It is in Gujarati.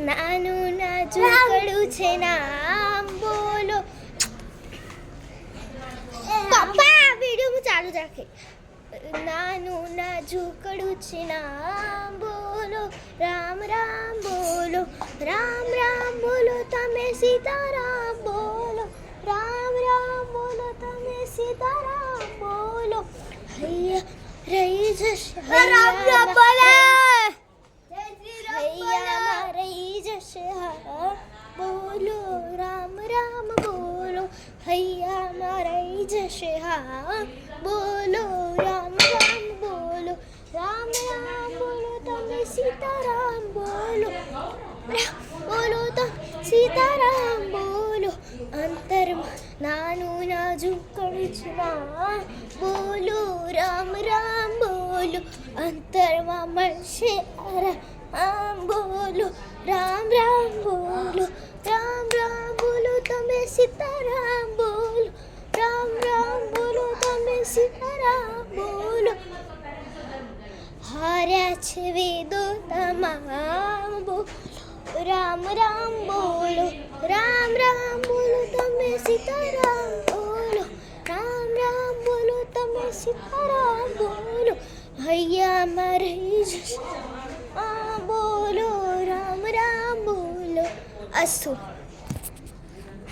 નાનું નાજુકડું છે નામ બોલો. પપ્પા વિડીયો ચાલુ રાખે. નાનું નાજુકડું છે નામ બોલો. રામ રામ બોલો. રામ રામ બોલો તમે સીતારામ બોલો. રામ રામ બોલો તમે સીતારામ બોલો. હૈયા રહી જશે રામ રામ બોલે. હૈયામાં રહી જશે હા બોલો. રામ રામ બોલો. હૈયામાં રહી જશે હા બોલો. રામ રામ બોલો. રામ રામ બોલો તમે સીતારામ બોલો. બોલો તમે સીતારામ બોલો. અંતરમાં નાનું નાજુકડું છે નામ બોલો. રામ રામ બોલો. અંતરમાં મળશે આરામ બોલો. રામ રામ બોલો. રામ રામ બોલો તમે સીતારામ બોલો. રામ રામ બોલો તમે સીતારામ બોલો. હાર્યા છે વેદો તમામ બોલો. રામ રામ બોલો. રામ રામ બોલો તમે સીતારામ બોલો. રામ રામ બોલો તમે સીતારામ બોલો. હૈયામાં રહી જશે બોલો. રામ રામ બોલો. અસ્તુ.